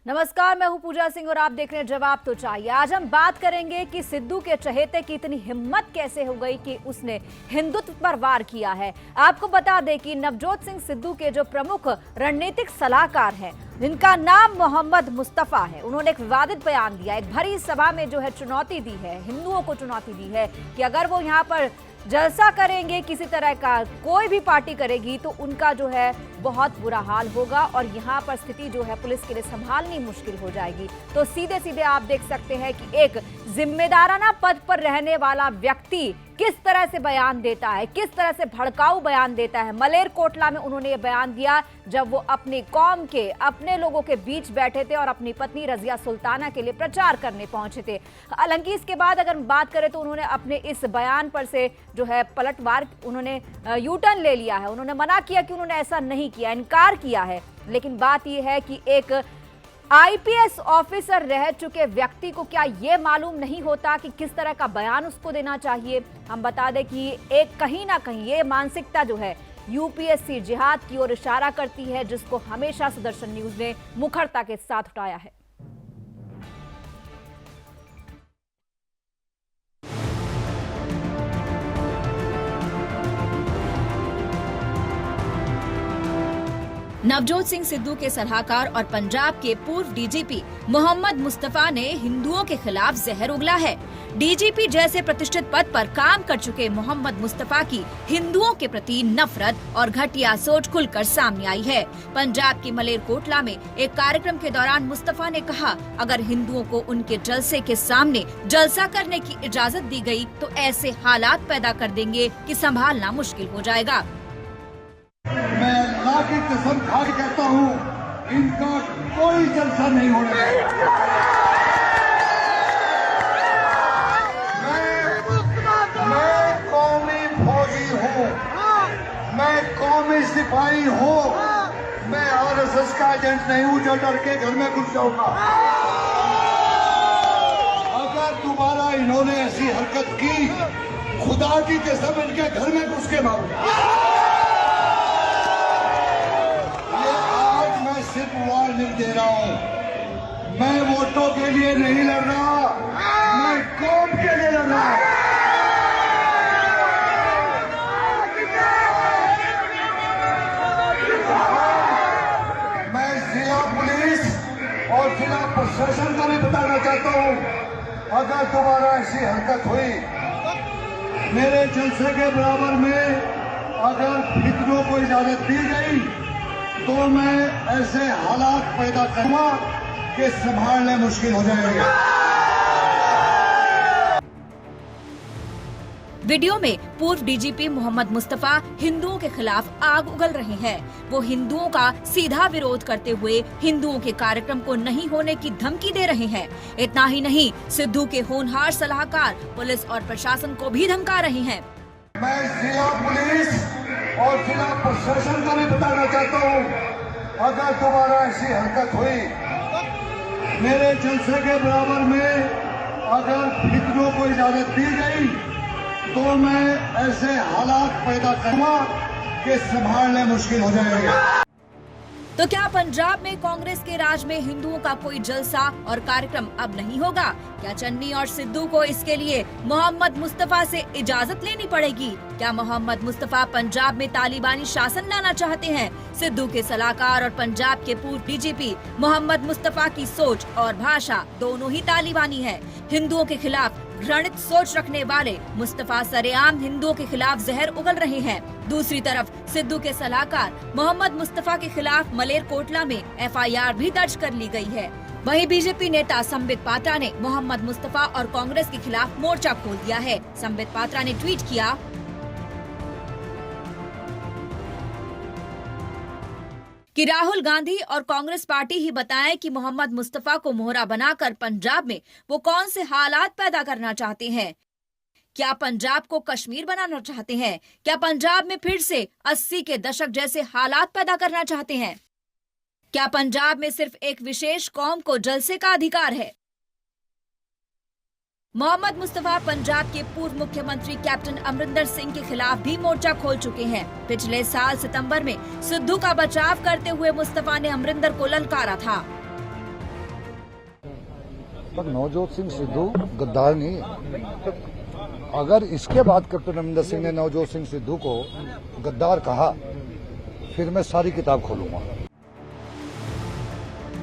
नमस्कार, मैं हूं पूजा सिंह और आप देख रहे हैं जवाब तो चाहिए। आज हम बात करेंगे कि सिद्धू के चहेते की इतनी हिम्मत कैसे हो गई कि उसने हिंदुत्व पर वार किया है। आपको बता दें कि नवजोत सिंह सिद्धू के जो प्रमुख रणनीतिक सलाहकार हैं, जिनका नाम मोहम्मद मुस्तफा है, उन्होंने एक विवादित बयान दिया, एक भरी सभा में जो है चुनौती दी है, हिंदुओं को चुनौती दी है कि अगर वो यहाँ पर जलसा करेंगे, किसी तरह का कोई भी पार्टी करेगी तो उनका जो है बहुत बुरा हाल होगा और यहाँ पर स्थिति जो है पुलिस के लिए संभालनी मुश्किल हो जाएगी। तो सीधे सीधे आप देख सकते हैं कि एक जिम्मेदाराना पद पर रहने वाला व्यक्ति किस तरह से बयान देता है, किस तरह से भड़काऊ बयान देता है। मलेरकोटला में उन्होंने ये बयान दिया जब वो अपनी कौम के, अपने लोगों के बीच बैठे थे और अपनी पत्नी रजिया सुल्ताना के लिए प्रचार करने पहुंचे थे। हालांकि इसके बाद अगर बात करें तो उन्होंने अपने इस बयान पर से जो है पलटवार, उन्होंने यू टर्न ले लिया है। उन्होंने मना किया कि उन्होंने ऐसा नहीं किया, इनकार किया है। लेकिन बात यह है कि एक आईपीएस ऑफिसर रह चुके व्यक्ति को क्या यह मालूम नहीं होता कि किस तरह का बयान उसको देना चाहिए। हम बता दें कि एक कहीं ना कहीं ये मानसिकता जो है यूपीएससी जिहाद की ओर इशारा करती है, जिसको हमेशा सुदर्शन न्यूज ने मुखरता के साथ उठाया है। नवजोत सिंह सिद्धू के सलाहकार और पंजाब के पूर्व डीजीपी मोहम्मद मुस्तफा ने हिंदुओं के खिलाफ जहर उगला है। डीजीपी जैसे प्रतिष्ठित पद पर काम कर चुके मोहम्मद मुस्तफा की हिंदुओं के प्रति नफरत और घटिया सोच खुलकर सामने आई है। पंजाब की मलेरकोटला में एक कार्यक्रम के दौरान मुस्तफा ने कहा, अगर हिंदुओं को उनके जलसे के सामने जलसा करने की इजाजत दी गई तो ऐसे हालात पैदा कर देंगे कि संभालना मुश्किल हो जाएगा। मैं अल्लाह की कसम खा के कहता हूँ, इनका कोई जलसा नहीं होने वाला। मैं कौमी फौजी हूँ, मैं कौमी सिपाही हूँ, मैं आरएसएस का एजेंट नहीं हूँ जो डर के घर में घुस जाऊंगा। अगर दोबारा इन्होंने ऐसी हरकत की, खुदा की कसम इनके घर में घुस के मारूंगा। सिर्फ वार्निंग दे रहा हूं, मैं वोटों के लिए नहीं लड़ रहा, मैं कौम के लिए लड़ रहा हूं। मैं जिला पुलिस और जिला प्रशासन को भी बताना चाहता हूं, अगर दोबारा ऐसी हरकत हुई, मेरे जलसे के बराबर में अगर फितनों को इजाजत दी गई तो मैं ऐसे हालात पैदा करूंगा कि संभालने मुश्किल हो जाएगा। वीडियो में पूर्व डीजीपी मोहम्मद मुस्तफा हिंदुओं के खिलाफ आग उगल रहे हैं। वो हिंदुओं का सीधा विरोध करते हुए हिंदुओं के कार्यक्रम को नहीं होने की धमकी दे रहे हैं। इतना ही नहीं, सिद्धू के होनहार सलाहकार पुलिस और प्रशासन को भी धमका रहे हैं। मैं जिला पुलिस और जिला प्रशासन को भी बताना चाहता हूँ, अगर दोबारा ऐसी हरकत हुई, मेरे जलसे के बराबर में अगर फितनों को इजाजत दी गई तो मैं ऐसे हालात पैदा करूंगा कि संभालने मुश्किल हो जाएगा। तो क्या पंजाब में कांग्रेस के राज में हिंदुओं का कोई जलसा और कार्यक्रम अब नहीं होगा? क्या चन्नी और सिद्धू को इसके लिए मोहम्मद मुस्तफा से इजाजत लेनी पड़ेगी? क्या मोहम्मद मुस्तफा पंजाब में तालिबानी शासन लाना चाहते हैं? सिद्धू के सलाहकार और पंजाब के पूर्व डीजीपी मोहम्मद मुस्तफा की सोच और भाषा दोनों ही तालिबानी है। हिंदुओं के खिलाफ घृणित सोच रखने वाले मुस्तफा सरेआम हिंदुओं के खिलाफ जहर उगल रहे हैं। दूसरी तरफ सिद्धू के सलाहकार मोहम्मद मुस्तफा के खिलाफ मलेरकोटला में एफआईआर भी दर्ज कर ली गई है। वहीं बीजेपी नेता संबित पात्रा ने मोहम्मद मुस्तफा और कांग्रेस के खिलाफ मोर्चा खोल दिया है। संबित पात्रा ने ट्वीट किया, कि राहुल गांधी और कांग्रेस पार्टी ही बताएं कि मोहम्मद मुस्तफा को मोहरा बनाकर पंजाब में वो कौन से हालात पैदा करना चाहते हैं। क्या पंजाब को कश्मीर बनाना चाहते हैं? क्या पंजाब में फिर से 80 के दशक जैसे हालात पैदा करना चाहते हैं? क्या पंजाब में सिर्फ एक विशेष कौम को जलसे का अधिकार है? मोहम्मद मुस्तफा पंजाब के पूर्व मुख्यमंत्री कैप्टन अमरिंदर सिंह के खिलाफ भी मोर्चा खोल चुके हैं। पिछले साल सितंबर में सिद्धू का बचाव करते हुए मुस्तफा ने अमरिंदर को ललकारा था। पर नवजोत सिंह सिद्धू गद्दार नहीं है। अगर इसके बाद कैप्टन अमरिंदर सिंह ने नवजोत सिंह सिद्धू को गद्दार कहा, फिर मैं सारी किताब खोलूंगा।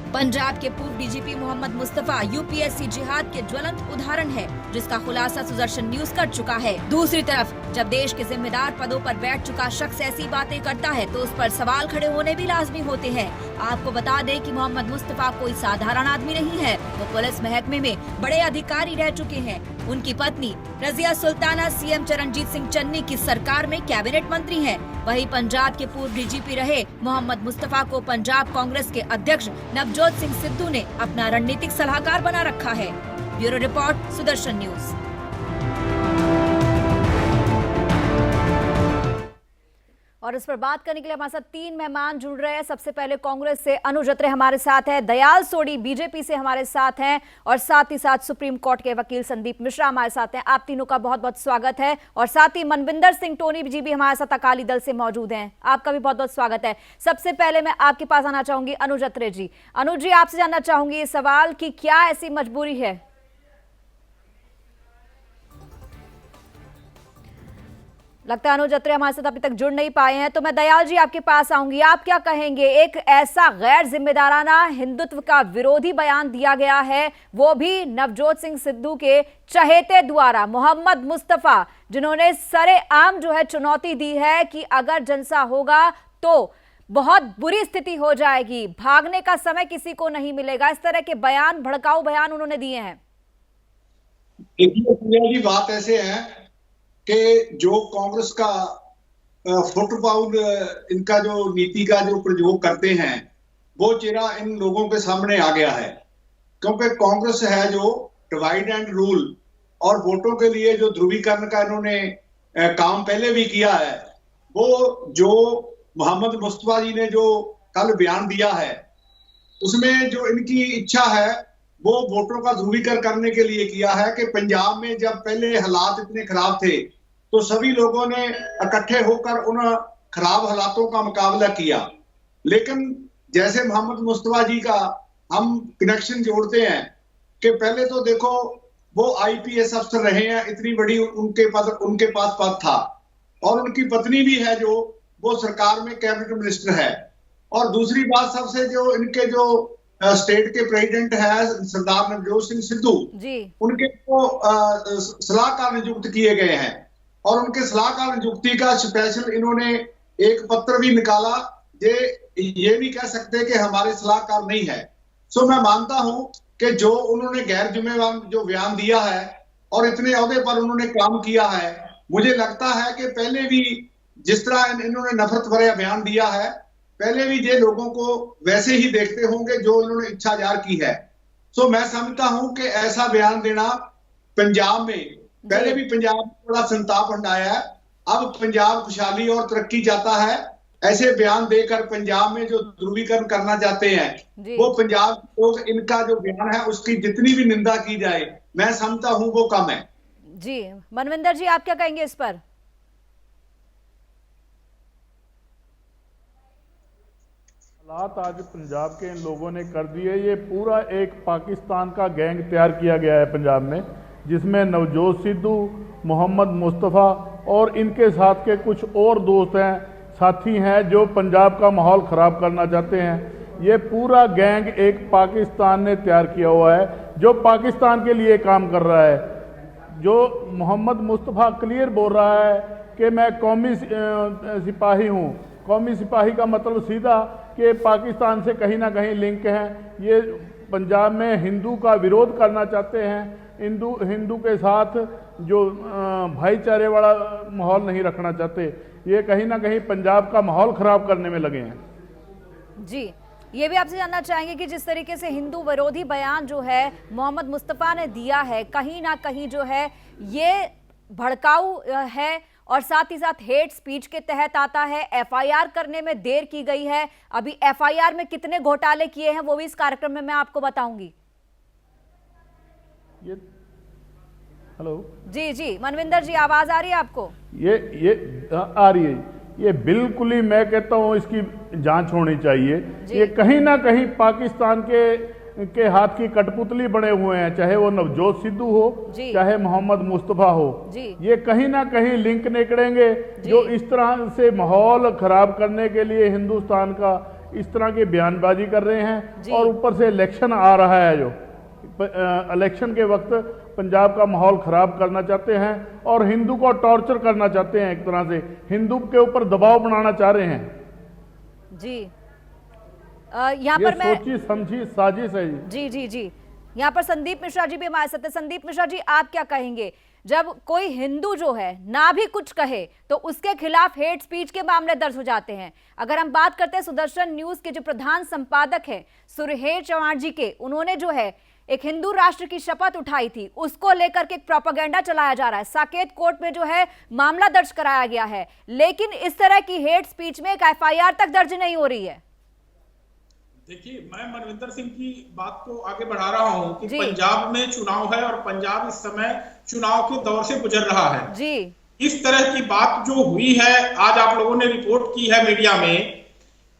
पंजाब के पूर्व डीजीपी मोहम्मद मुस्तफा यूपीएससी जिहाद के ज्वलंत उदाहरण है, जिसका खुलासा सुदर्शन न्यूज कर चुका है। दूसरी तरफ जब देश के जिम्मेदार पदों पर बैठ चुका शख्स ऐसी बातें करता है तो उस पर सवाल खड़े होने भी लाजमी होते हैं। आपको बता दें कि मोहम्मद मुस्तफा कोई साधारण आदमी नहीं है, वो पुलिस महकमे में बड़े अधिकारी रह चुके हैं। उनकी पत्नी रजिया सुल्ताना सीएम चरणजीत सिंह चन्नी की सरकार में कैबिनेट मंत्री हैं। वहीं पंजाब के पूर्व डीजीपी रहे मोहम्मद मुस्तफा को पंजाब कांग्रेस के अध्यक्ष नवजोत सिंह सिद्धू ने अपना रणनीतिक सलाहकार बना रखा है। Bureau report, Sudarshan news. और इस पर बात करने के लिए हमारे साथ 3 मेहमान जुड़ रहे हैं। सबसे पहले कांग्रेस से अनुज अत्रे हमारे साथ हैं, दयाल सोडी बीजेपी से हमारे साथ हैं और साथ ही साथ सुप्रीम कोर्ट के वकील संदीप मिश्रा हमारे साथ हैं। आप तीनों का बहुत बहुत स्वागत है। और साथ ही मनविंदर सिंह टोनी जी भी हमारे साथ अकाली दल से मौजूद हैं, आपका भी बहुत बहुत स्वागत है। सबसे पहले मैं आपके पास आना चाहूंगी अनुज अत्रे जी। अनुज जी, आपसे जानना चाहूंगी ये सवाल कि क्या ऐसी मजबूरी है, लगता है अनुज अत्रे हमारे साथ अभी तक जुड़ नहीं पाए हैं, तो मैं दयाल जी आपके पास आऊंगी। आप क्या कहेंगे, एक ऐसा गैर जिम्मेदाराना हिंदुत्व का विरोधी बयान दिया गया है, वो भी नवजोत सिंह सिद्धू के चहेते द्वारा, मोहम्मद मुस्तफा, जिन्होंने सरेआम जो है चुनौती दी है कि अगर जलसा होगा तो बहुत बुरी स्थिति हो जाएगी, भागने का समय किसी को नहीं मिलेगा। इस तरह के बयान, भड़काऊ बयान उन्होंने दिए हैं। देखिए, बात ऐसे है कि जो कांग्रेस का फुटबॉल इनका जो नीति का जो प्रयोग करते हैं, वो चेहरा इन लोगों के सामने आ गया है। क्योंकि कांग्रेस है जो डिवाइड एंड रूल और वोटों के लिए जो ध्रुवीकरण का इन्होंने काम पहले भी किया है, वो जो मोहम्मद मुस्तफा जी ने जो कल बयान दिया है, उसमें जो इनकी इच्छा है वो वोटों का ध्रुवीकरण करने के लिए किया है कि पंजाब में जब पहले हालात इतने खराब थे तो सभी लोगों ने इकट्ठे होकर उन खराब हालातों का मुकाबला किया। लेकिन जैसे मोहम्मद मुस्तफा जी का हम कनेक्शन जोड़ते हैं कि पहले तो देखो वो आईपीएस अफसर रहे हैं, इतनी बड़ी उनके पास पद था, और उनकी पत्नी भी है जो वो सरकार में कैबिनेट मिनिस्टर है। और दूसरी बात, सबसे जो इनके जो स्टेट के प्रेसिडेंट है सरदार नवजोत सिंह सिद्धू, उनके को सलाहकार नियुक्त किए गए हैं, और उनके सलाहकार नियुक्ति का स्पेशल इन्होंने एक पत्र भी निकाला, ये भी कह सकते हैं कि हमारे सलाहकार नहीं है। सो मैं मानता हूं कि जो उन्होंने गैर जिम्मेवार जो बयान दिया है और इतने ओहदे पर उन्होंने काम किया है, मुझे लगता है कि पहले भी जिस तरह इन्होंने नफरत भरा बयान दिया है, पहले भी ये लोगों को वैसे ही देखते होंगे जो इन्होंने इच्छा जाहिर की है। सो मैं समझता हूं कि ऐसा बयान देना पंजाब में, पहले भी पंजाब में बड़ा संताप हंडाया है, अब पंजाब खुशहाली और तरक्की चाहता है। ऐसे बयान देकर पंजाब में जो ध्रुवीकरण करना चाहते हैं, वो पंजाब लोग, इनका जो बयान है उसकी जितनी भी निंदा की जाए, मैं समझता हूं वो कम है। जी मनविंदर जी, आप क्या कहेंगे इस पर? हालात आज पंजाब के इन लोगों ने कर दिए, ये पूरा एक पाकिस्तान का गैंग तैयार किया गया है पंजाब में, जिसमें नवजोत सिद्धू, मोहम्मद मुस्तफ़ा और इनके साथ के कुछ और दोस्त हैं, साथी हैं, जो पंजाब का माहौल ख़राब करना चाहते हैं। ये पूरा गैंग एक पाकिस्तान ने तैयार किया हुआ है, जो पाकिस्तान के लिए काम कर रहा है। जो मोहम्मद मुस्तफ़ा क्लियर बोल रहा है कि मैं कौमी सिपाही हूँ। कौमी सिपाही का मतलब सीधा कि पाकिस्तान से कहीं ना कहीं लिंक है। ये पंजाब में हिंदू का विरोध करना चाहते हैं, हिंदू के साथ जो भाईचारे वाला माहौल नहीं रखना चाहते। ये कहीं ना कहीं पंजाब का माहौल खराब करने में लगे हैं। जी, ये भी आपसे जानना चाहेंगे कि जिस तरीके से हिंदू विरोधी बयान जो है मोहम्मद मुस्तफा ने दिया है, कहीं ना कहीं जो है ये भड़काऊ है और साथ ही साथ हेट स्पीच के तहत आता है। एफआईआर करने में देर की गई है। अभी एफआईआर में कितने घोटाले किए हैं वो भी इस कार्यक्रम में मैं आपको बताऊंगी। हेलो जी मनविंदर जी, आवाज आ रही है आपको? ये आ रही है। ये बिल्कुल ही मैं कहता हूँ इसकी जांच होनी चाहिए। ये कहीं ना कहीं पाकिस्तान के के हाथ की कठपुतली बने हुए हैं, चाहे वो नवजोत सिद्धू हो, जी। चाहे मोहम्मद मुस्तफ़ा हो। जी। ये कहीं ना कहीं लिंक निकलेंगे जो इस तरह से माहौल खराब करने के लिए हिंदुस्तान का इस तरह की बयानबाजी कर रहे हैं। और ऊपर से इलेक्शन आ रहा है, जो इलेक्शन के वक्त पंजाब का माहौल खराब करना चाहते हैं और हिंदू को टॉर्चर करना चाहते हैं, एक तरह से हिंदू के ऊपर दबाव बनाना चाह रहे हैं। जी, यहाँ पर मैं सोची समझी साजिश है जी जी जी यहाँ पर संदीप मिश्रा जी भी हमारे साथ हैं। संदीप मिश्रा जी, आप क्या कहेंगे, जब कोई हिंदू जो है ना भी कुछ कहे तो उसके खिलाफ हेट स्पीच के मामले दर्ज हो जाते हैं। अगर हम बात करते हैं सुदर्शन न्यूज के जो प्रधान संपादक हैं सुरहेश चौहान जी के, उन्होंने जो है एक हिंदू राष्ट्र की शपथ उठाई थी, उसको लेकर के एक प्रोपेगेंडा चलाया जा रहा है। साकेत कोर्ट में जो है मामला दर्ज कराया गया है, लेकिन इस तरह की हेट स्पीच में एक एफआईआर तक दर्ज नहीं हो रही है। देखिए, मैं मनविंदर सिंह की बात को आगे बढ़ा रहा हूं कि पंजाब में चुनाव है और पंजाब इस समय चुनाव के दौर से गुजर रहा है जी। इस तरह की बात जो हुई है, आज आप लोगों ने रिपोर्ट की है मीडिया में,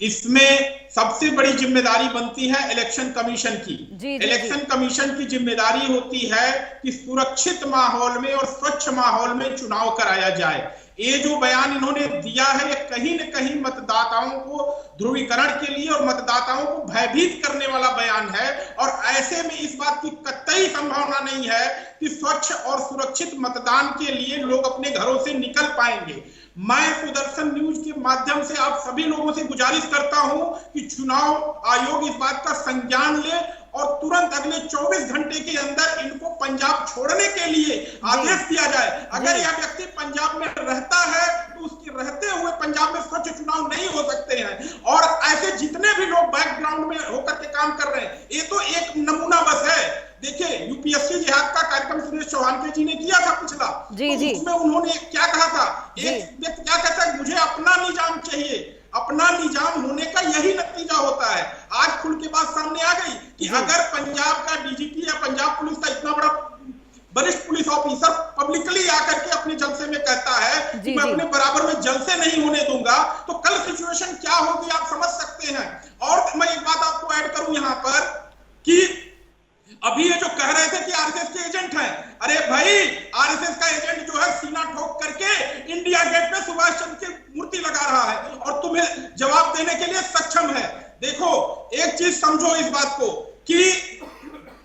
इसमें सबसे बड़ी जिम्मेदारी बनती है इलेक्शन कमीशन की। इलेक्शन कमीशन की जिम्मेदारी होती है कि सुरक्षित माहौल में और स्वच्छ माहौल में चुनाव कराया जाए। ये जो बयान इन्होंने दिया है, ये कहीं न कहीं मतदाताओं को ध्रुवीकरण के लिए और मतदाताओं को भयभीत करने वाला बयान है। और ऐसे में इस बात की कतई संभावना नहीं है कि स्वच्छ और सुरक्षित मतदान के लिए लोग अपने घरों से निकल पाएंगे। मैं सुदर्शन न्यूज के माध्यम से आप सभी लोगों से गुजारिश करता हूं कि चुनाव आयोग इस बात का संज्ञान ले और तुरंत अगले 24 घंटे के अंदर इनको पंजाब छोड़ने के लिए आदेश दिया जाए। अगर यह व्यक्ति पंजाब में रहता है तो उसके रहते हुए पंजाब में स्वच्छ चुनाव नहीं हो सकते हैं। और ऐसे जितने भी लोग बैकग्राउंड में होकर के काम कर रहे हैं, ये तो एक नमूना बस है। देखिए, यूपीएससी जिहाद का कार्यक्रम सुरेश चौहान जी ने किया था पिछला, तो उसमें उन्होंने क्या कहा था, एक व्यक्ति क्या कहता है, मुझे अपना निजाम चाहिए। अपना निजाम होने का यही नतीजा होता है। आज खुल के बात सामने आ गई कि अगर पंजाब का डीजीपी या पंजाब पुलिस का इतना बड़ा वरिष्ठ पुलिस ऑफिसर पब्लिकली आकर के अपने जलसे में कहता है कि मैं अपने बराबर में जलसे नहीं होने दूंगा, तो कल सिचुएशन क्या होगी आप समझ सकते हैं। और मैं एक बात आपको ऐड करूं यहाँ पर कि अभी ये जो कह रहे थे कि आरएसएस के एजेंट हैं, अरे भाई, आरएसएस का एजेंट जो है सीना ठोक करके इंडिया गेट पे सुभाष चंद्र की मूर्ति लगा रहा है और तुम्हें जवाब देने के लिए सक्षम है। देखो, एक चीज समझो इस बात को कि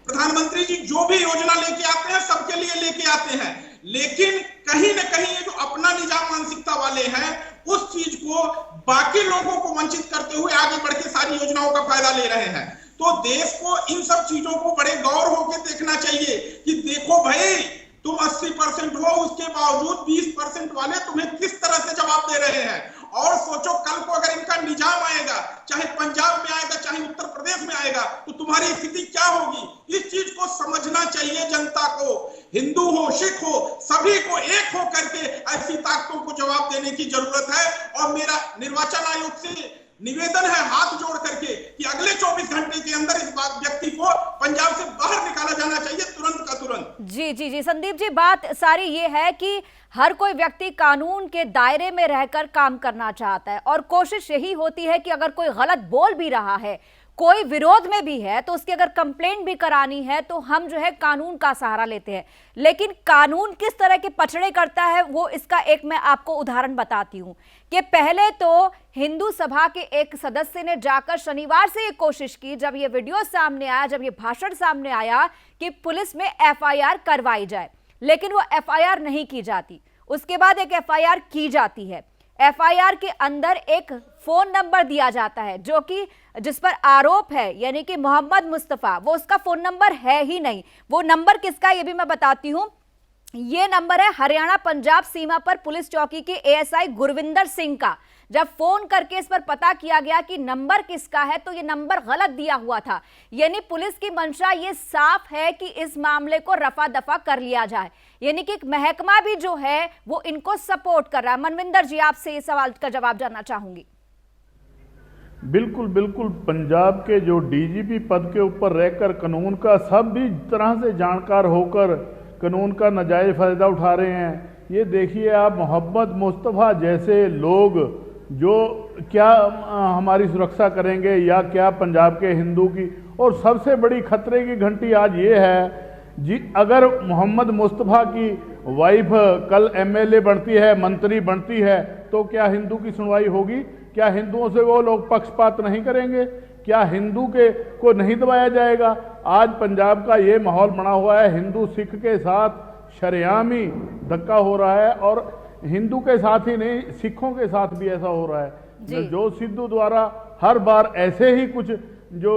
प्रधानमंत्री जी जो भी योजना लेके आते हैं सबके लिए लेके आते हैं, लेकिन कहीं ना कहीं ये जो अपना निजाम मानसिकता वाले हैं, उस चीज को बाकी लोगों को वंचित करते हुए आगे बढ़ के सारी योजनाओं का फायदा ले रहे हैं। तो देश को इन सब चीजों को बड़े गौर होकर देखना चाहिए कि देखो भाई, तुम 80% हो, उसके बावजूद 20% वाले तुम्हें किस तरह से जवाब दे रहे हैं। और सोचो, कल को अगर इनका निजाम आएगा, चाहे पंजाब में आएगा चाहे उत्तर प्रदेश में आएगा, तो तुम्हारी स्थिति क्या होगी। इस चीज को समझना चाहिए जनता को। हिंदू हो, सिख हो, सभी को एक हो करके ऐसी ताकतों को जवाब देने की जरूरत है। और मेरा निर्वाचन आयोग से निवेदन है हाथ जोड़ करके कि अगले 24 घंटे के अंदर इस व्यक्ति को पंजाब से बाहर निकाला जाना चाहिए, तुरंत का तुरंत। जी जी जी संदीप जी, बात सारी ये है कि हर कोई व्यक्ति कानून के दायरे में रहकर काम करना चाहता है और कोशिश यही होती है कि अगर कोई गलत बोल भी रहा है, कोई विरोध में भी है, तो उसकी अगर कंप्लेंट भी करानी है तो हम जो है कानून का सहारा लेते हैं। लेकिन कानून किस तरह के पचड़े करता है, वो इसका एक मैं आपको उदाहरण बताती हूं कि पहले तो हिंदू सभा के एक सदस्य ने जाकर शनिवार से ये कोशिश की, जब ये वीडियो सामने आया, जब ये भाषण सामने आया कि पुलिस में एफआईआर करवाई जाए, लेकिन वो एफआईआर नहीं की जाती। उसके बाद एक एफआईआर की जाती है। एफआईआर के अंदर एक फोन नंबर दिया जाता है जो कि जिस पर आरोप है, यानी कि मोहम्मद मुस्तफा, वो उसका फोन नंबर है ही नहीं। वो नंबर किसका है ये भी मैं बताती हूं। ये नंबर है हरियाणा पंजाब सीमा पर पुलिस चौकी के एएसआई गुरविंदर सिंह का। जब फोन करके इस पर पता किया गया कि नंबर किसका है, तो ये नंबर गलत दिया हुआ था। यानी पुलिस की मंशा ये साफ है कि इस मामले को रफा दफा कर लिया जाए, यानी कि एक महकमा भी जो है वो इनको सपोर्ट कर रहा है। मनविंदर जी, आपसे इस सवाल का जवाब जानना चाहूंगी। बिल्कुल बिल्कुल, पंजाब के जो डीजीपी पद के ऊपर रहकर कानून का सब भी तरह से जानकार होकर कानून का नाजायज फायदा उठा रहे हैं। ये देखिए आप, मोहम्मद मुस्तफ़ा जैसे लोग जो क्या हमारी सुरक्षा करेंगे या क्या पंजाब के हिंदू की, और सबसे बड़ी खतरे की घंटी आज ये है जी, अगर मोहम्मद मुस्तफ़ा की वाइफ कल एमएलए बनती है, मंत्री बनती है, तो क्या हिंदू की सुनवाई होगी? क्या हिंदुओं से वो लोग पक्षपात नहीं करेंगे? क्या हिंदू को नहीं दबाया जाएगा? आज पंजाब का ये माहौल बना हुआ है, हिंदू सिख के साथ शरेआमी धक्का हो रहा है, और हिंदू के साथ ही नहीं, सिखों के साथ भी ऐसा हो रहा है। नवजोत सिद्धू द्वारा हर बार ऐसे ही कुछ जो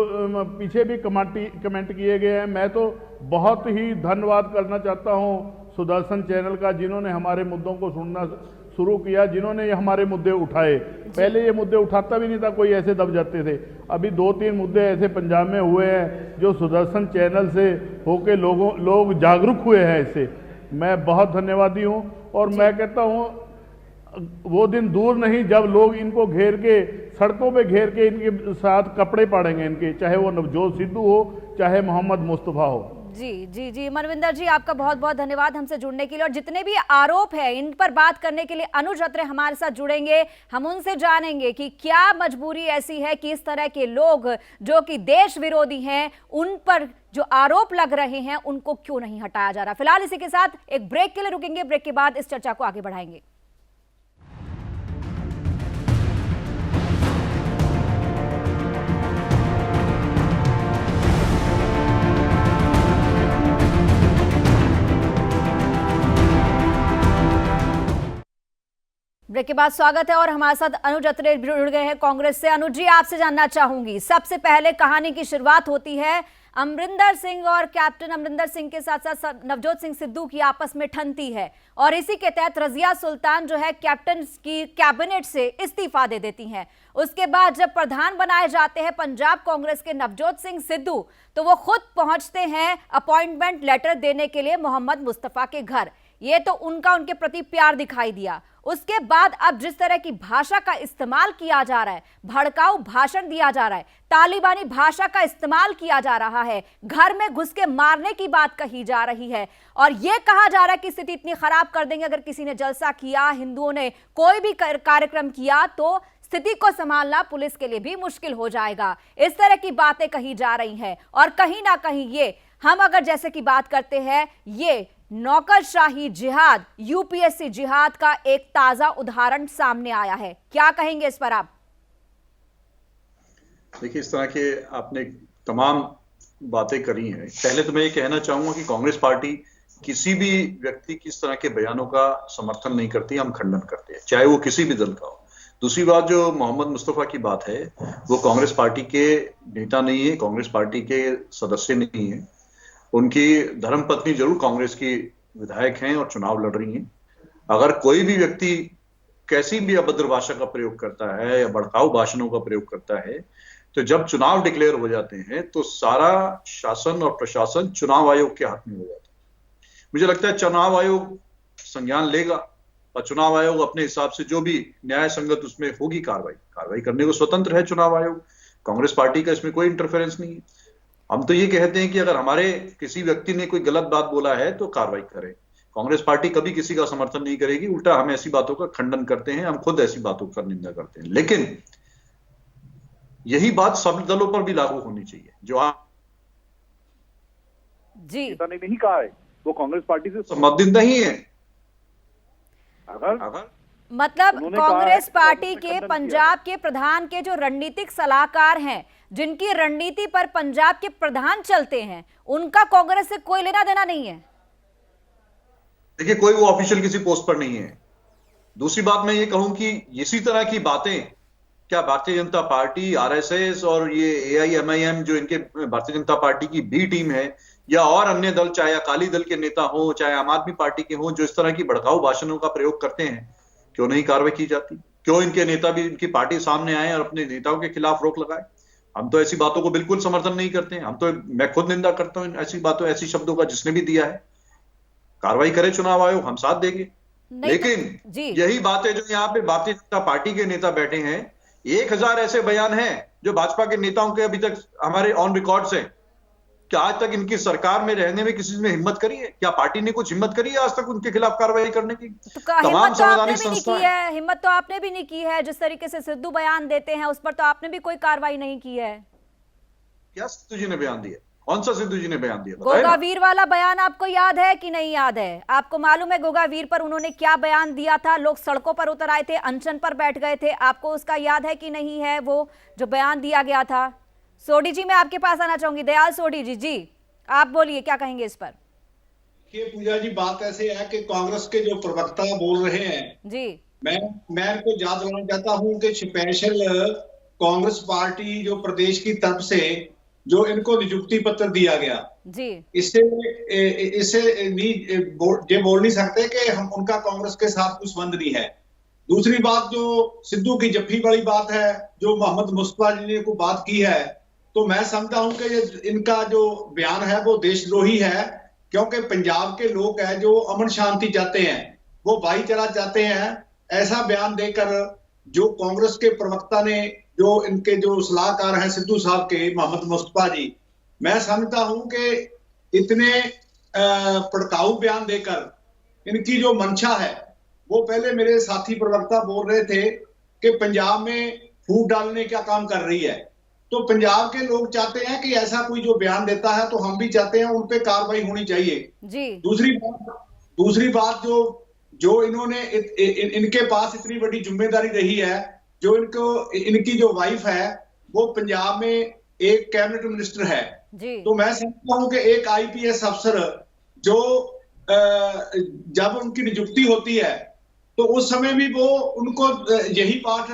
पीछे भी कमेंट किए गए हैं। मैं तो बहुत ही धन्यवाद करना चाहता हूं सुदर्शन चैनल का, जिन्होंने हमारे मुद्दों को सुनना शुरू किया, जिन्होंने ये हमारे मुद्दे उठाए। पहले ये मुद्दे उठाता भी नहीं था कोई, ऐसे दब जाते थे। अभी 2-3 मुद्दे ऐसे पंजाब में हुए हैं जो सुदर्शन चैनल से होके लोग जागरूक हुए हैं। इससे मैं बहुत धन्यवादी हूं, और मैं कहता हूं वो दिन दूर नहीं जब लोग इनको घेर के, सड़कों पे घेर के इनके साथ कपड़े पाड़ेंगे इनके, चाहे वो नवजोत सिद्धू हो, चाहे मोहम्मद मुस्तफ़ा हो। जी जी जी, मनविंदर जी आपका बहुत बहुत धन्यवाद हमसे जुड़ने के लिए, और जितने भी आरोप है इन पर बात करने के लिए अनुज अत्रे हमारे साथ जुड़ेंगे। हम उनसे जानेंगे कि क्या मजबूरी ऐसी है कि इस तरह के लोग जो कि देश विरोधी हैं, उन पर जो आरोप लग रहे हैं उनको क्यों नहीं हटाया जा रहा। फिलहाल इसी के साथ एक ब्रेक के लिए रुकेंगे, ब्रेक के बाद इस चर्चा को आगे बढ़ाएंगे। ब्रेक के बाद स्वागत है, और हमारे साथ अनुज अत्रे जुड़ गए हैं कांग्रेस से। अनुज जी, आपसे जानना चाहूंगी, सबसे पहले कहानी की शुरुआत होती है अमरिंदर सिंह और कैप्टन अमरिंदर सिंह के साथ साथ नवजोत सिंह सिद्धू की आपस में ठनती है, और इसी के तहत रजिया सुल्तान जो है कैप्टन की कैबिनेट से इस्तीफा दे देती हैं। उसके बाद जब प्रधान बनाए जाते हैं पंजाब कांग्रेस के नवजोत सिंह सिद्धू, तो वो खुद पहुंचते हैं अपॉइंटमेंट लेटर देने के लिए मोहम्मद मुस्तफ़ा के घर। ये तो उनके प्रति प्यार दिखाई दिया। उसके बाद अब जिस तरह की भाषा का इस्तेमाल किया जा रहा है, भड़काऊ भाषण दिया जा रहा है, तालिबानी भाषा का इस्तेमाल किया जा रहा है, घर में घुस के मारने की बात कही जा रही है, और यह कहा जा रहा है कि स्थिति इतनी खराब कर देंगे अगर किसी ने जलसा किया, हिंदुओं ने कोई भी कार्यक्रम किया तो स्थिति को संभालना पुलिस के लिए भी मुश्किल हो जाएगा। इस तरह की बातें कही जा रही हैं, और कहीं ना कहीं ये हम अगर जैसे की बात करते हैं, ये नौकरशाही जिहाद, यूपीएससी जिहाद का एक ताजा उदाहरण सामने आया है। क्या कहेंगे इस पर आप? देखिए, इस तरह के आपने तमाम बातें करी हैं। पहले तो मैं ये कहना चाहूंगा कि कांग्रेस पार्टी किसी भी व्यक्ति की इस तरह के बयानों का समर्थन नहीं करती, हम खंडन करते हैं, चाहे वो किसी भी दल का हो। दूसरी बात, जो मोहम्मद मुस्तफ़ा की बात है, वो कांग्रेस पार्टी के नेता नहीं है, कांग्रेस पार्टी के सदस्य नहीं है। उनकी धर्मपत्नी जरूर कांग्रेस की विधायक हैं और चुनाव लड़ रही हैं। अगर कोई भी व्यक्ति कैसी भी अभद्र भाषा का प्रयोग करता है या भड़काऊ भाषणों का प्रयोग करता है, तो जब चुनाव डिक्लेयर हो जाते हैं तो सारा शासन और प्रशासन चुनाव आयोग के हाथ में हो जाता है। मुझे लगता है चुनाव आयोग संज्ञान लेगा, और चुनाव आयोग अपने हिसाब से जो भी न्याय संगत उसमें होगी कार्रवाई करने को स्वतंत्र है चुनाव आयोग। कांग्रेस पार्टी का इसमें कोई इंटरफेरेंस नहीं है। हम तो ये कहते हैं कि अगर हमारे किसी व्यक्ति ने कोई गलत बात बोला है तो कार्रवाई करें। कांग्रेस पार्टी कभी किसी का समर्थन नहीं करेगी, उल्टा हम ऐसी बातों का खंडन करते हैं, हम खुद ऐसी बातों पर निंदा करते हैं। लेकिन यही बात सब दलों पर भी लागू होनी चाहिए। जो आप जी ने नहीं कहा है वो कांग्रेस पार्टी से संबंधित नहीं है। अगर मतलब कांग्रेस पार्टी के पंजाब के प्रधान के जो रणनीतिक सलाहकार हैं, जिनकी रणनीति पर पंजाब के प्रधान चलते हैं, उनका कांग्रेस से कोई लेना देना नहीं है। देखिए, कोई वो ऑफिशियल किसी पोस्ट पर नहीं है। दूसरी बात, मैं ये कहूं कि इसी तरह की बातें क्या भारतीय जनता पार्टी, आरएसएस और ये एआईएमआईएम जो इनके भारतीय जनता पार्टी की बी टीम है, या और अन्य दल, चाहे अकाली दल के नेता हो, चाहे आम आदमी पार्टी के हो, जो इस तरह की भड़काऊ भाषणों का प्रयोग करते हैं, क्यों नहीं कार्रवाई की जाती? क्यों इनके नेता भी, इनकी पार्टी सामने आए और अपने नेताओं के खिलाफ रोक लगाए? हम तो ऐसी बातों को बिल्कुल समर्थन नहीं करते हैं। मैं खुद निंदा करता हूं ऐसी बातों, ऐसी शब्दों का। जिसने भी दिया है कार्रवाई करे चुनाव आयोग, हम साथ देंगे। लेकिन यही बात है जो यहाँ पे भारतीय जनता पार्टी के नेता बैठे हैं। 1000 ऐसे बयान हैं जो भाजपा के नेताओं के अभी तक हमारे ऑन रिकॉर्ड्स हैं। क्या आज तक इनकी सरकार में रहने में किसी ने हिम्मत करी है? क्या पार्टी ने कुछ हिम्मत करी है आज तक उनके खिलाफ कार्रवाई करने की? तमाम संवैधानिक संस्थाएं, हिम्मत तो आपने भी नहीं की है। जिस तरीके से सिद्धू बयान देते हैं उस पर तो आपने भी कोई कार्रवाई नहीं की है। क्या सिद्धू जी ने बयान दिया? कौन सा सिद्धू जी ने बयान दिया? गोगावीर वाला बयान आपको याद है कि नहीं याद है? आपको मालूम है गोगावीर पर उन्होंने क्या बयान दिया था? लोग सड़कों पर उतर आए थे, अनशन पर बैठ गए थे, आपको उसका याद है कि नहीं है? वो जो बयान दिया गया था। सोडी जी, मैं आपके पास आना चाहूंगी। दयाल सोडी जी, आप बोलिए, क्या कहेंगे इस पर? देखिए पूजा जी, बात ऐसे है कि कांग्रेस के जो प्रवक्ता बोल रहे हैं जी, मैं इनको याद दिलाना चाहता हूं कि स्पेशल कांग्रेस पार्टी जो प्रदेश की तरफ से जो इनको नियुक्ति पत्र दिया गया जी, इससे ये बोल नहीं सकते कि हम उनका कांग्रेस के साथ कुछ संबंध नहीं है। दूसरी बात, जो सिद्धू की जफ्फी वाली बात है, जो मोहम्मद मुस्तफा जी ने को बात की है, तो मैं समझता हूं कि इनका जो बयान है वो देशद्रोही है, क्योंकि पंजाब के लोग हैं जो अमन शांति चाहते हैं, वो भाईचारा चाहते हैं। ऐसा बयान देकर जो कांग्रेस के प्रवक्ता ने, जो इनके जो सलाहकार हैं सिद्धू साहब के, मोहम्मद मुस्तफा जी, मैं समझता हूं कि इतने भड़काऊ बयान देकर इनकी जो मंशा है, वो पहले मेरे साथी प्रवक्ता बोल रहे थे कि पंजाब में फूट डालने का काम कर रही है। तो पंजाब के लोग चाहते हैं कि ऐसा कोई जो बयान देता है, तो हम भी चाहते हैं उन पे कार्रवाई होनी चाहिए जी। दूसरी बात जो इन्होंने इनके पास इतनी बड़ी जिम्मेदारी रही है, जो इनकी जो वाइफ है वो पंजाब में एक कैबिनेट मिनिस्टर है जी। तो मैं समझता हूं कि एक आईपीएस अफसर जो जब उनकी नियुक्ति होती है तो उस समय भी वो उनको यही पाठ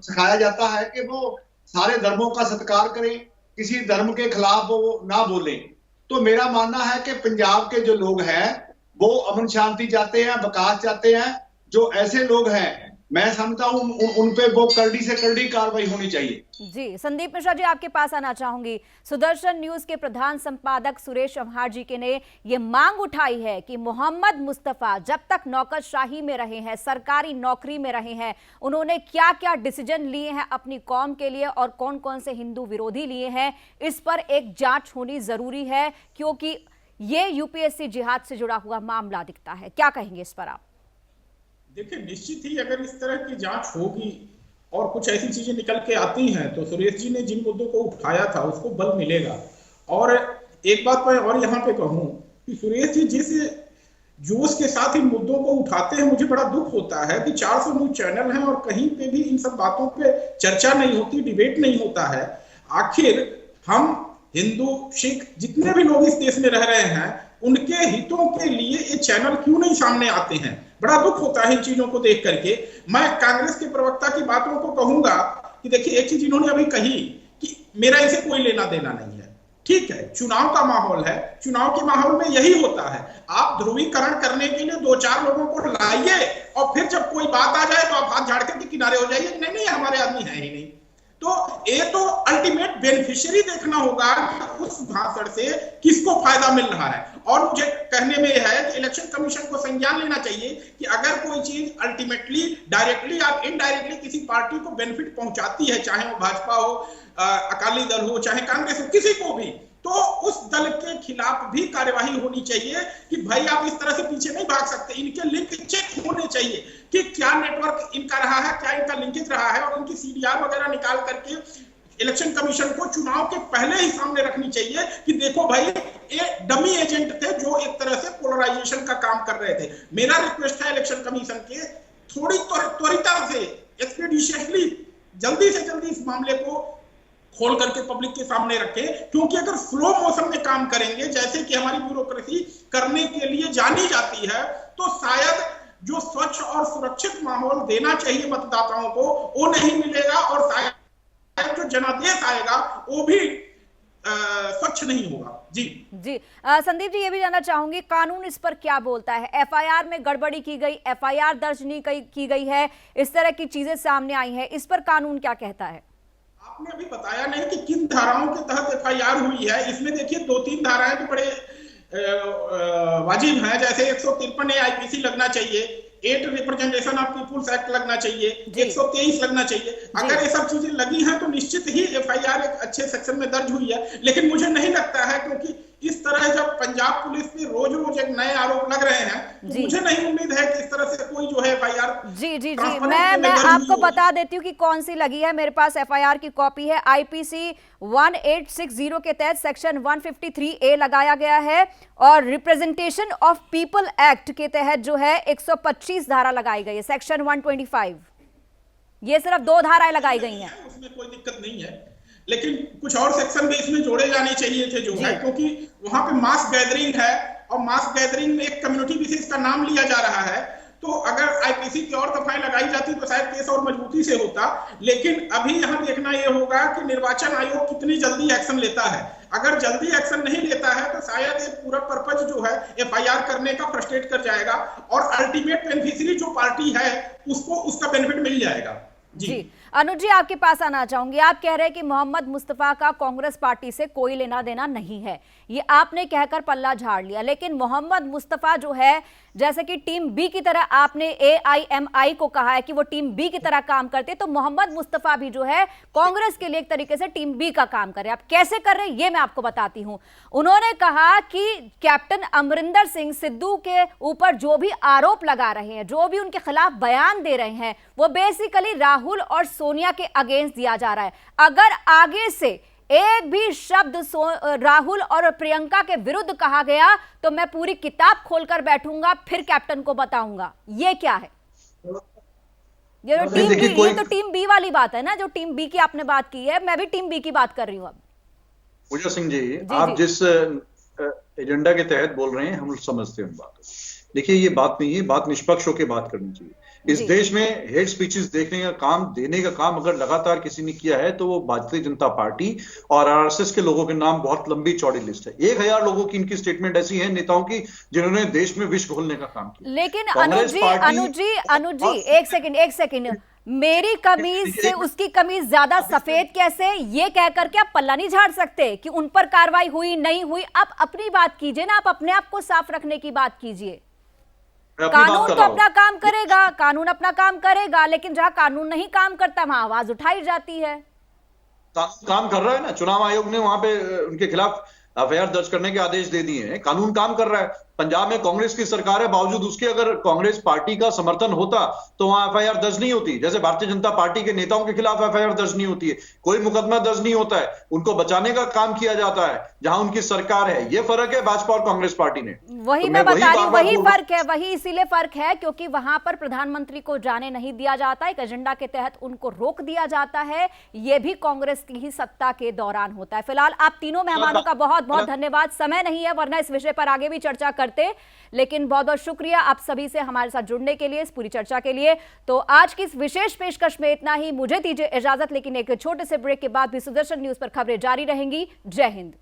सिखाया जाता है कि वो सारे धर्मों का सत्कार करें, किसी धर्म के खिलाफ वो ना बोलें। तो मेरा मानना है कि पंजाब के जो लोग हैं वो अमन शांति चाहते हैं, विकास चाहते हैं। जो ऐसे लोग हैं, मैं समझता हूं उन पे वो कड़ी से कड़ी कार्रवाई होनी चाहिए जी। संदीप मिश्रा जी, आपके पास आना चाहूंगी। सुदर्शन न्यूज के प्रधान संपादक सुरेश अम्हार जी के ने ये मांग उठाई है कि मोहम्मद मुस्तफा जब तक नौकरशाही में रहे हैं, सरकारी नौकरी में रहे हैं, उन्होंने क्या क्या डिसीजन लिए हैं अपनी कौम के लिए और कौन कौन से हिंदू विरोधी लिए हैं, इस पर एक जांच होनी जरूरी है, क्योंकि ये यूपीएससी जिहाद से जुड़ा हुआ मामला दिखता है। क्या कहेंगे इस पर आप? देखिए, निश्चित ही अगर इस तरह की जांच होगी और कुछ ऐसी चीजें निकल के आती हैं तो सुरेश जी ने जिन मुद्दों को उठाया था उसको बल मिलेगा। और एक बात मैं और यहाँ पे कहूँ कि सुरेश जी जिस जोश के साथ इन मुद्दों को उठाते हैं, मुझे बड़ा दुख होता है कि 400 न्यूज चैनल हैं और कहीं पे भी इन सब बातों पे चर्चा नहीं होती, डिबेट नहीं होता है। आखिर हम हिंदू, सिख, जितने भी लोग इस देश में रह रहे हैं, उनके हितों के लिए ये चैनल क्यों नहीं सामने आते हैं? बड़ा दुख होता है इन चीजों को देख करके। मैं कांग्रेस के प्रवक्ता की बातों को कहूंगा कि देखिए, एक चीज इन्होंने अभी कही कि मेरा इसे कोई लेना देना नहीं है। ठीक है, चुनाव का माहौल है, चुनाव के माहौल में यही होता है। आप ध्रुवीकरण करने के लिए 2-4 लोगों को लाइए और फिर जब कोई बात आ जाए तो आप हाथ झाड़ करके किनारे हो जाइए, नहीं हमारे आदमी है ही नहीं। तो ये तो अल्टीमेट बेनिफिशियरी देखना होगा कि उस भाषण से किसको फायदा मिल रहा है। और मुझे कहने में यह है कि इलेक्शन कमीशन को संज्ञान लेना चाहिए कि अगर कोई चीज अल्टीमेटली डायरेक्टली या इनडायरेक्टली किसी पार्टी को बेनिफिट पहुंचाती है, चाहे वो भाजपा हो, अकाली दल हो, चाहे कांग्रेस हो, किसी को भी, तो उस दल के खिलाफ भी कार्यवाही होनी चाहिए कि भाई आप इस तरह से पीछे नहीं भाग सकते। इनके लिंक चेक होने चाहिए कि क्या नेटवर्क इनका रहा है, क्या इनका लिंकेज रहा है, और उनकी सीडीआर वगैरह निकाल करके इलेक्शन कमीशन को चुनाव के पहले ही सामने रखनी चाहिए कि देखो भाई, ये डमी एजेंट थे जो एक तरह से पोलराइजेशन का काम कर रहे थे। मेरा रिक्वेस्ट है इलेक्शन कमीशन के, थोड़ी त्वरिता से, एक्सपीडिशियसली, जल्दी से जल्दी इस मामले को खोल करके पब्लिक के सामने रखें, क्योंकि अगर स्लो मोशन में काम करेंगे जैसे कि हमारी ब्यूरोक्रेसी करने के लिए जानी जाती है, तो शायद जो स्वच्छ और सुरक्षित माहौल देना चाहिए मतदाताओं को वो नहीं मिलेगा, और शायद जो जनादेश आएगा वो भी स्वच्छ नहीं होगा। जी संदीप जी, ये भी जानना चाहूंगी, कानून इस पर क्या बोलता है? एफआईआर में गड़बड़ी की गई, एफआईआर दर्ज नहीं की गई है, इस तरह की चीजें सामने आई हैं, इस पर कानून क्या कहता है? आपने अभी बताया नहीं कि किन धाराओं के तहत एफआईआर हुई है। इसमें देखिए 2-3 धाराएं तो बड़े वाजिब हैं, जैसे 153 आईपीसी लगना चाहिए, 8 रिप्रेजेंटेशन ऑफ पीपुल्स एक्ट लगना चाहिए, 123 लगना चाहिए। अगर ये सब चीजें लगी हैं तो निश्चित ही एफआईआर एक अच्छे सेक्शन में दर्ज हुई है। लेकिन मुझे नहीं लगता है, क्योंकि इस तरह जब पंजाब पुलिस पे रोज रोज एक नए आरोप लग रहे हैं तो मुझे नहीं उम्मीद है कि इस तरह से कोई जो है एफआईआर। जी मैं आपको बता देती हूँ कि कौन सी लगी है। मेरे पास एफआईआर की कॉपी है। आईपीसी 1860 के तहत सेक्शन 153A लगाया गया है और रिप्रेजेंटेशन ऑफ पीपल एक्ट के तहत जो है 125 धारा लगाई गई है, सेक्शन 125। ये सिर्फ 2 धाराएं लगाई गई हैं, उसमें कोई दिक्कत नहीं है, लेकिन कुछ और सेक्शन भी इसमें जोड़े जाने चाहिए थे जो है, क्योंकि वहां पे मास गैदरिंग है और मास गैदरिंग में एक कम्युनिटी विशेष का नाम लिया जा रहा है। तो अगर आईपीसी की और दफाएं लगाई जाती तो शायद केस और मजबूती से होता। लेकिन अभी यहाँ देखना यह होगा कि निर्वाचन आयोग कितनी जल्दी एक्शन लेता है। अगर जल्दी एक्शन नहीं लेता है तो शायद ये पूरा पर्पज जो है एफआईआर करने का फ्रस्ट्रेट कर जाएगा और अल्टीमेट बेनिफिशियरी जो पार्टी है उसको उसका बेनिफिट मिल जाएगा। जी अनुज जी, आपके पास आना चाहूंगी। आप कह रहे हैं कि मोहम्मद मुस्तफा का कांग्रेस पार्टी से कोई लेना देना नहीं है, ये आपने कहकर पल्ला झाड़ लिया। लेकिन मोहम्मद मुस्तफा जो है, जैसे कि टीम बी की तरह आपने AIMI को कहा है कि वो टीम बी की तरह काम करते, तो मोहम्मद मुस्तफा भी जो है कांग्रेस के लिए एक तरीके से टीम बी का काम कर रहे हैं। आप कैसे कर रहे हैं ये मैं आपको बताती हूं। उन्होंने कहा कि कैप्टन अमरिंदर सिंह सिद्धू के ऊपर जो भी आरोप लगा रहे हैं, जो भी उनके खिलाफ बयान दे रहे हैं, वो बेसिकली राहुल और सोनिया के अगेंस्ट दिया जा रहा है। अगर आगे से एक भी शब्द राहुल और प्रियंका के विरुद्ध कहा गया तो मैं पूरी किताब खोलकर बैठूंगा, फिर कैप्टन को बताऊंगा। ये क्या है? ये तो टीम बी, ये तो टीम बी वाली बात है ना, जो टीम बी की आपने बात की है, मैं भी टीम बी की बात कर रही हूं। अब पूजा सिंह जी, आप जिस एजेंडा के तहत बोल रहे हैं हम समझते हैं उन बातों। देखिए ये बात नहीं है, बात निष्पक्ष होकर बात करनी चाहिए। इस देश में हेट स्पीचेस देखने का काम, देने का काम अगर लगातार किसी ने किया है तो वो भारतीय जनता पार्टी और आरएसएस के लोगों के नाम बहुत लंबी चौड़ी लिस्ट है। 1000 लोगों की इनकी स्टेटमेंट ऐसी है नेताओं की जिन्होंने देश में विष घोलने का काम किया। लेकिन अनुज जी एक सेकंड, मेरी कमीज से उसकी कमीज ज्यादा सफेद कैसे, ये कहकर के आप पल्ला नहीं झाड़ सकते कि उन पर कार्रवाई हुई नहीं हुई। आप अपनी बात कीजिए ना, आप अपने आप को साफ रखने की बात कीजिए। कानून तो अपना काम करेगा, कानून अपना काम करेगा, लेकिन जहां कानून नहीं काम करता वहां आवाज उठाई जाती है। काम कर रहा है ना, चुनाव आयोग ने वहां पे उनके खिलाफ एफआईआर दर्ज करने के आदेश दे दिए हैं। कानून काम कर रहा है। पंजाब में कांग्रेस की सरकार है, बावजूद उसके अगर कांग्रेस पार्टी का समर्थन होता तो वहां एफआईआर दर्ज नहीं होती। जैसे भारतीय जनता पार्टी के नेताओं के खिलाफ एफआईआर दर्ज नहीं होती है, कोई मुकदमा दर्ज नहीं होता है, उनको बचाने का काम किया जाता है जहां उनकी सरकार है। ये फर्क है भाजपा और कांग्रेस पार्टी में। वही मैं बता रही हूँ, वही फर्क है, वही इसीलिए फर्क है क्योंकि वहां पर प्रधानमंत्री को जाने नहीं दिया जाता, एक एजेंडा के तहत उनको रोक दिया जाता है। ये भी कांग्रेस की ही सत्ता के दौरान होता है। फिलहाल आप तीनों मेहमानों का बहुत बहुत धन्यवाद। समय नहीं है वरना इस विषय पर आगे भी चर्चा करते, लेकिन बहुत बहुत शुक्रिया आप सभी से हमारे साथ जुड़ने के लिए, इस पूरी चर्चा के लिए। तो आज की इस विशेष पेशकश में इतना ही। मुझे दीजिए इजाजत, लेकिन एक छोटे से ब्रेक के बाद भी सुदर्शन न्यूज पर खबरें जारी रहेंगी। जय हिंद।